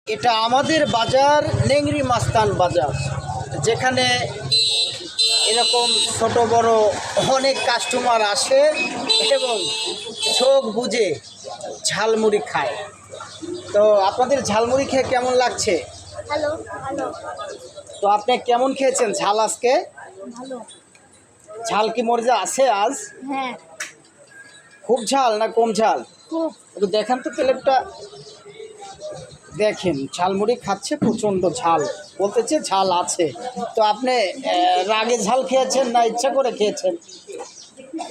এটা আমাদের বাজার নেংরি মাস্তান বাজার, যেখানে এরকম ছোট বড় অনেক কাস্টমার আসে এবং চোখ বুঝে ঝালমুড়ি খায়। তো আপনাদের ঝালমুড়ি খেয়ে কেমন লাগছে? ভালো ভালো। তো আপনি কেমন খেয়েছেন ঝাল আজকে? ভালো। ঝাল কি মরিচা আছে আজ? হ্যাঁ, খুব ঝাল না কম ঝাল? খুব। একটু দেখেন তো প্লেটটা। দেখেন ঝালমুড়ি খাচ্ছে, প্রচণ্ড ঝাল, বলতেছে ঝাল আছে। তো আপনি রাগে ঝাল খেয়েছেন না ইচ্ছা করে খেয়েছেন?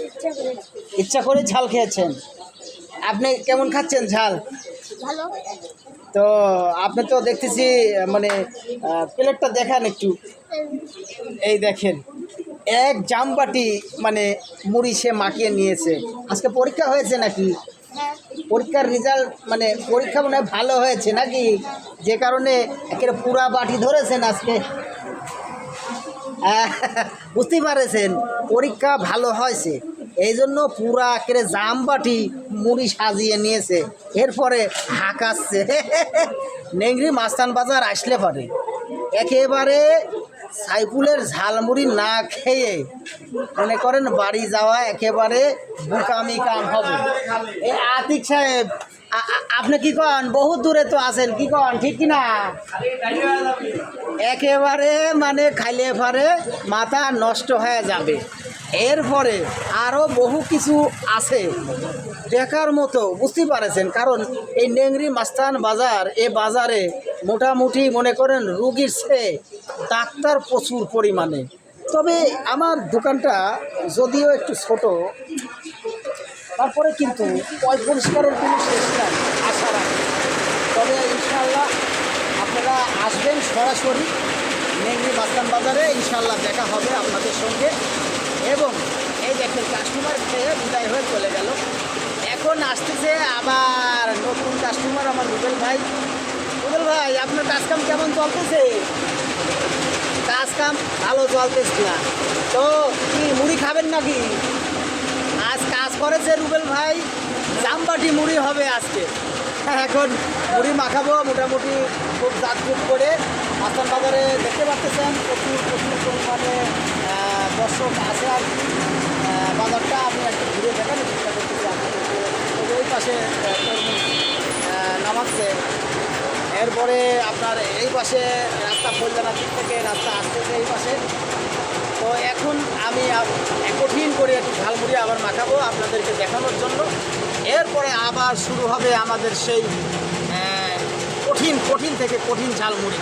ইচ্ছা করে। ইচ্ছা করে ঝাল খেয়েছেন। আপনি কেমন খাচ্ছেন ঝাল? ভালো। তো আপনি তো দেখতেছি মানে প্লেটটা দেখান একটু। এই দেখেন এক জামবাটি মানে মুড়ি সে মাখিয়ে নিয়েছে। আজকে পরীক্ষা হয়েছে নাকি? হ্যাঁ, পরীক্ষার রেজাল্ট মানে পরীক্ষা মনে হয় ভালো হয়েছে নাকি, যে কারণে একেবারে পুরা বাটি ধরেছেন আজকে। বুঝতেই পারেছেন পরীক্ষা ভালো হয়েছে, এই জন্য পুরা একেবারে জামবাটি মুড়ি সাজিয়ে নিয়েছে। এরপরে হাঁকাচ্ছে। নেংরি মাস্তান বাজার আসলে পারে একেবারে সাইফুলের ঝালমুড়ি না খেয়ে মনে করেন বাড়ি যাওয়া একেবারে বোকামি কাম হবে। এই আতিক সাহেব, আপনি কি কন? বহুত দূরে তো আছেন, কি কন ঠিক কিনা? একেবারে মানে খাইলে পারে মাথা নষ্ট হয়ে যাবে। এরপরে আরও বহু কিছু আছে দেখার মতো, বুঝতেই পারেছেন। কারণ এই নেংরি মাস্তান বাজার, এ বাজারে মোটামুটি মনে করেন রুগীর চেয়ে ডাক্তার প্রচুর পরিমাণে। তবে আমার দোকানটা যদিও একটু ছোট, তারপরে কিন্তু পরিষ্কারের কোনো শেষ নাই, আশা রাখি। তবে ইনশাআল্লাহ আপনারা আসবেন সরাসরি নেংরি মাস্তান বাজারে, ইনশাআল্লাহ দেখা হবে আপনাদের সঙ্গে। এবং এই দেখেন কাস্টমার খেয়ে বিদায় হয়ে চলে গেল। এখন আসতেছে আবার নতুন কাস্টমার, আমার রুবেল ভাই। রুবেল ভাই, আপনার কাজকাম কেমন চলতেছে? কাজকাম ভালো চলতেছে না তো কি মুড়ি খাবেন নাকি? আজ কাজ করেছে রুবেল ভাই, জামবাটি মুড়ি হবে আজকে। এখন মুড়ি মাখাবো মোটামুটি খুব জাঁকজুক করে। মাস্তান বাজারে দেখতে পাচ্ছেন প্রচুর পরিমাণে দর্শক আছে আর কি। বাজারটা আমি একটু ঘুরে দেখানোর চেষ্টা করতেছি আপনাদেরকে। ওই পাশে নামাচ্ছে, এরপরে আপনার এই পাশে রাস্তা কল্যাণা দিক থেকে রাস্তা আসতেছে এই পাশে। তো এখন আমি কঠিন করে একটু ঝালমুড়ি আবার মাখাবো আপনাদেরকে দেখানোর জন্য। এরপরে আবার শুরু হবে আমাদের সেই কঠিন থেকে কঠিন ঝালমুড়ি।